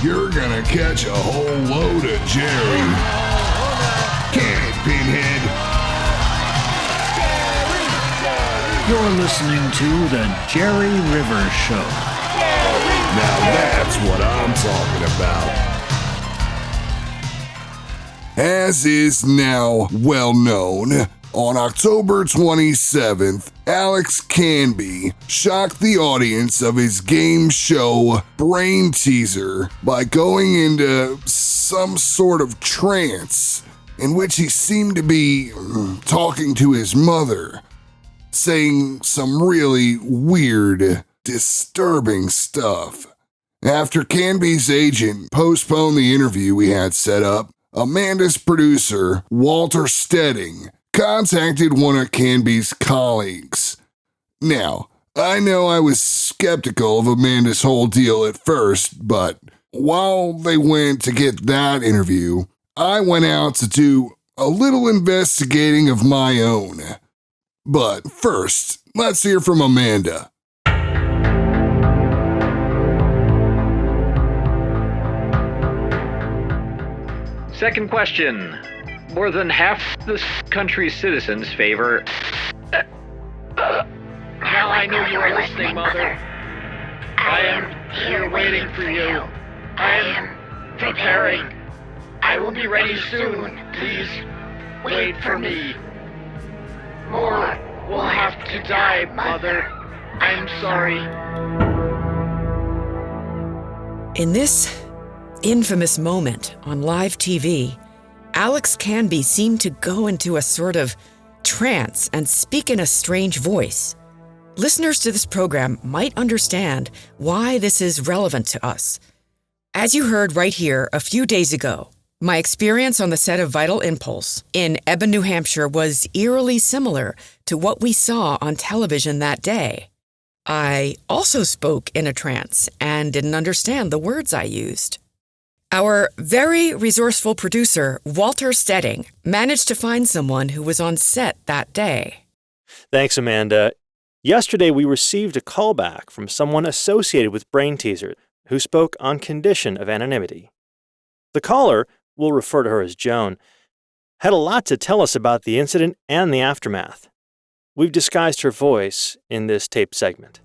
you're gonna catch a whole load of Jerry. Get it, Pinhead. You're listening to The Jerry Rivers Show. Now that's what I'm talking about. As is now well known, on October 27th, Alex Canby shocked the audience of his game show Brain Teaser by going into some sort of trance in which he seemed to be talking to his mother, saying some really weird, disturbing stuff. After Canby's agent postponed the interview we had set up, Amanda's producer, Walter Stedding, contacted one of Canby's colleagues. Now, I know I was skeptical of Amanda's whole deal at first, but while they went to get that interview, I went out to do a little investigating of my own. But first, let's hear from Amanda. Second question. More than half the country's citizens favor... Now I know you are listening, Mother. I am here waiting for you. I am preparing. I will be ready soon. Please wait for me. More will have to die, Mother. I'm sorry. In this infamous moment on live TV, Alex Canby seemed to go into a sort of trance and speak in a strange voice. Listeners to this program might understand why this is relevant to us. As you heard right here a few days ago, my experience on the set of Vital Impulse in Eben, New Hampshire was eerily similar to what we saw on television that day. I also spoke in a trance and didn't understand the words I used. Our very resourceful producer, Walter Stedding, managed to find someone who was on set that day. Thanks, Amanda. Yesterday, we received a callback from someone associated with Brain Teaser who spoke on condition of anonymity. The caller, we'll refer to her as Joan, had a lot to tell us about the incident and the aftermath. We've disguised her voice in this taped segment.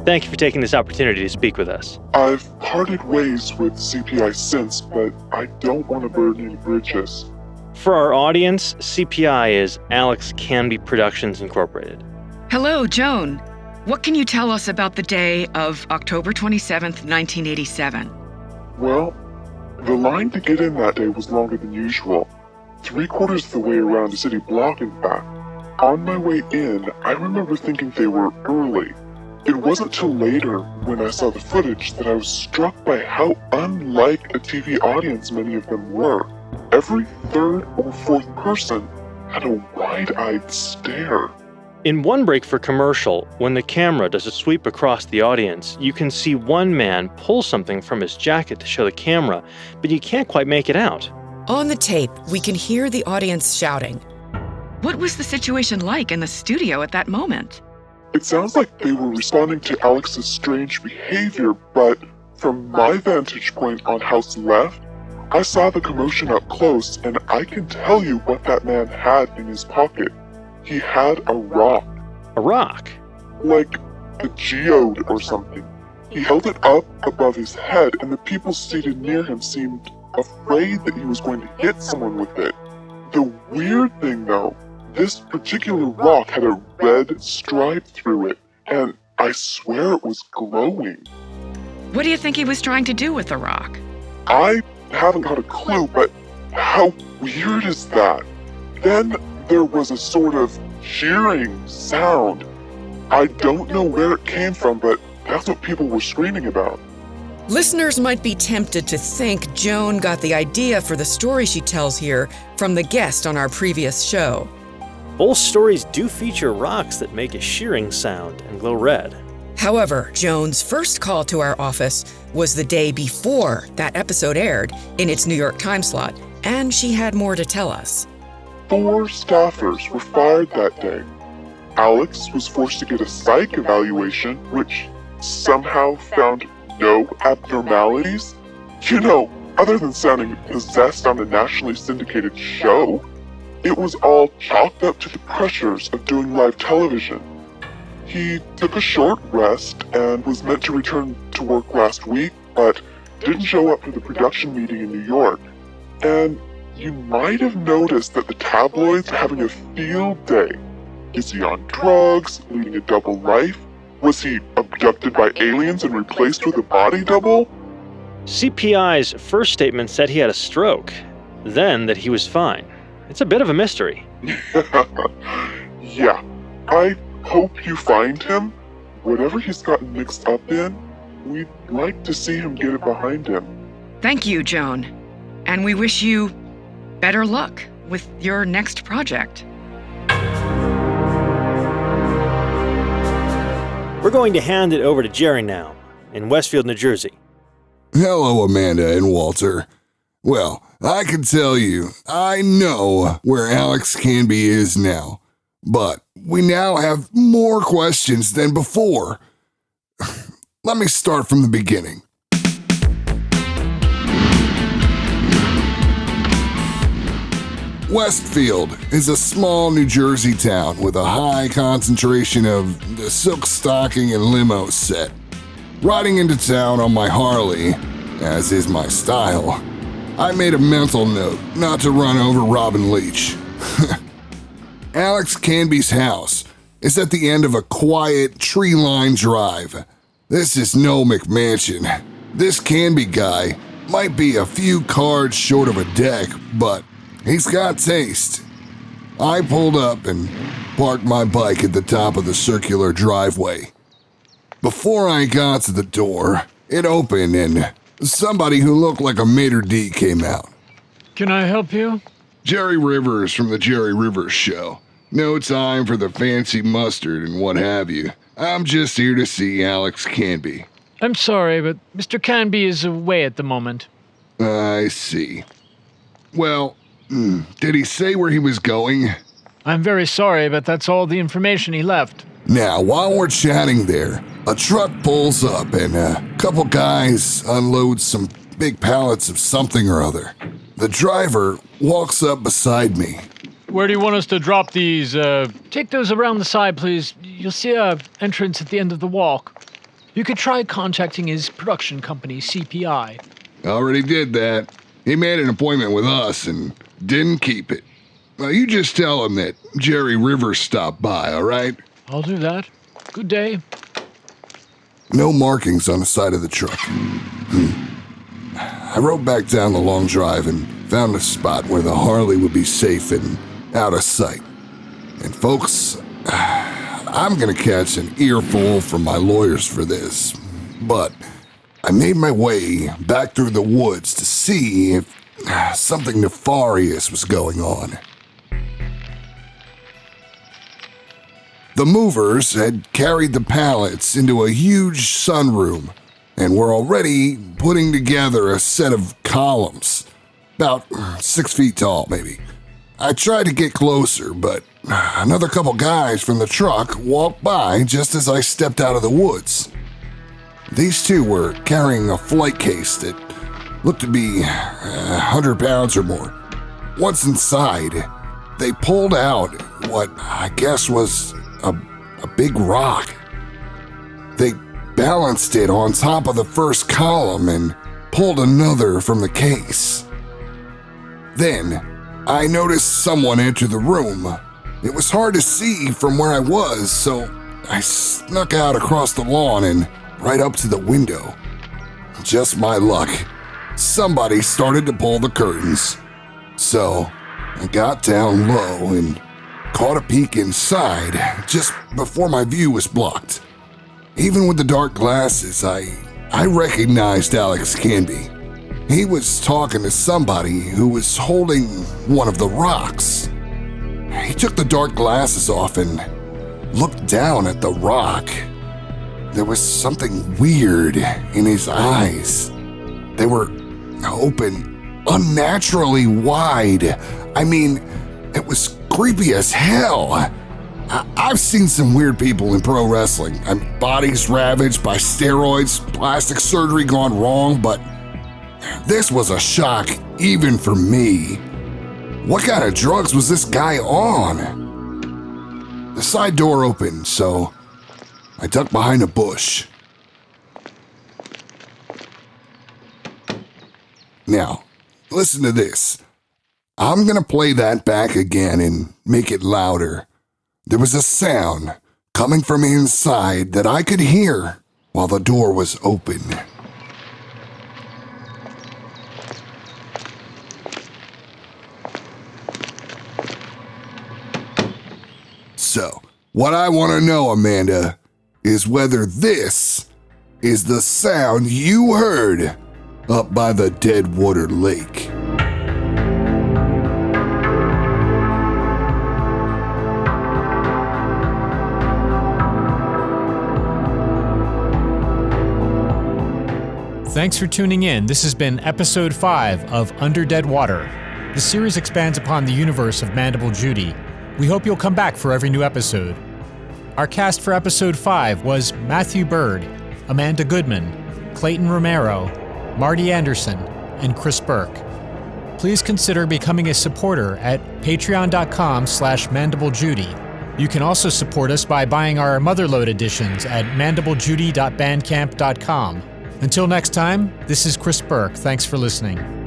Thank you for taking this opportunity to speak with us. I've parted ways with CPI since, but I don't want to burn any bridges. For our audience, CPI is Alex Canby Productions Incorporated. Hello, Joan. What can you tell us about the day of October 27th, 1987? Well, the line to get in that day was longer than usual. 3/4 of the way around the city block, in fact. On my way in, I remember thinking they were early. It wasn't till later, when I saw the footage, that I was struck by how unlike a TV audience many of them were. Every third or fourth person had a wide-eyed stare. In one break for commercial, when the camera does a sweep across the audience, you can see one man pull something from his jacket to show the camera, but you can't quite make it out. On the tape, we can hear the audience shouting. What was the situation like in the studio at that moment? It sounds like they were responding to Alex's strange behavior, but from my vantage point on house left, I saw the commotion up close, and I can tell you what that man had in his pocket. He had a rock. A rock? Like a geode or something. He held it up above his head, and the people seated near him seemed afraid that he was going to hit someone with it. The weird thing, though, this particular rock had a red stripe through it, and I swear it was glowing. What do you think he was trying to do with the rock? I haven't got a clue, but how weird is that? Then there was a sort of cheering sound. I don't know where it came from, but that's what people were screaming about. Listeners might be tempted to think Joan got the idea for the story she tells here from the guest on our previous show. Both stories do feature rocks that make a shearing sound and glow red. However, Joan's first call to our office was the day before that episode aired in its New York time slot, and she had more to tell us. 4 staffers were fired that day. Alex was forced to get a psych evaluation, which somehow found no abnormalities. You know, other than sounding possessed on a nationally syndicated show, it was all chalked up to the pressures of doing live television. He took a short rest and was meant to return to work last week, but didn't show up for the production meeting in New York. And you might have noticed that the tabloids are having a field day. Is he on drugs, leading a double life? Was he abducted by aliens and replaced with a body double? CPI's first statement said he had a stroke, then that he was fine. It's a bit of a mystery. Yeah, I hope you find him. Whatever he's gotten mixed up in, we'd like to see him get it behind him. Thank you, Joan. And we wish you better luck with your next project. We're going to hand it over to Jerry now, in Westfield, New Jersey. Hello, Amanda and Walter. Well, I can tell you, I know where Alex Canby is now, but we now have more questions than before. Let me start from the beginning. Westfield is a small New Jersey town with a high concentration of the silk stocking and limo set. Riding into town on my Harley, as is my style, I made a mental note not to run over Robin Leach. Alex Canby's house is at the end of a quiet, tree-lined drive. This is no McMansion. This Canby guy might be a few cards short of a deck, but he's got taste. I pulled up and parked my bike at the top of the circular driveway. Before I got to the door, it opened and somebody who looked like a maitre d' came out. Can I help you? Jerry Rivers from the Jerry Rivers Show. No time for the fancy mustard and what have you. I'm just here to see Alex Canby. I'm sorry, but Mr. Canby is away at the moment. I see. Well, did he say where he was going? I'm very sorry, but that's all the information he left. Now, while we're chatting there, a truck pulls up and a couple guys unload some big pallets of something or other. The driver walks up beside me. Where do you want us to drop these? Take those around the side, please. You'll see a entrance at the end of the walk. You could try contacting his production company, CPI. Already did that. He made an appointment with us and didn't keep it. Well, you just tell him that Jerry Rivers stopped by, all right? I'll do that. Good day. No markings on the side of the truck. I rode back down the long drive and found a spot where the Harley would be safe and out of sight. And folks, I'm gonna catch an earful from my lawyers for this, but I made my way back through the woods to see if something nefarious was going on. The movers had carried the pallets into a huge sunroom and were already putting together a set of columns, about 6 feet tall, maybe. I tried to get closer, but another couple guys from the truck walked by just as I stepped out of the woods. These two were carrying a flight case that looked to be 100 pounds or more. Once inside, they pulled out what I guess was a big rock. They balanced it on top of the first column and pulled another from the case. Then, I noticed someone enter the room. It was hard to see from where I was, so I snuck out across the lawn and right up to the window. Just my luck. Somebody started to pull the curtains. So, I got down low and caught a peek inside just before my view was blocked. Even with the dark glasses, I recognized Alex Canby. He was talking to somebody who was holding one of the rocks. He took the dark glasses off and looked down at the rock. There was something weird in his eyes. They were open, unnaturally wide. I mean, it was creepy as hell. I've seen some weird people in pro wrestling. Bodies ravaged by steroids, plastic surgery gone wrong, but this was a shock even for me. What kind of drugs was this guy on? The side door opened, so I ducked behind a bush. Now, listen to this. I'm gonna play that back again and make it louder. There was a sound coming from inside that I could hear while the door was open. So, what I want to know, Amanda, is whether this is the sound you heard up by the Deadwater Lake. Thanks for tuning in. This has been episode 5 of Under Dead Water. The series expands upon the universe of Mandible Judy. We hope you'll come back for every new episode. Our cast for episode 5 was Matthew Burd, Amanda Goodman, Clayton Romero, Mardi Anderson, and Chris Burke. Please consider becoming a supporter at patreon.com/mandiblejudy. You can also support us by buying our Motherlode editions at mandiblejudy.bandcamp.com. Until next time, this is Chris Burke. Thanks for listening.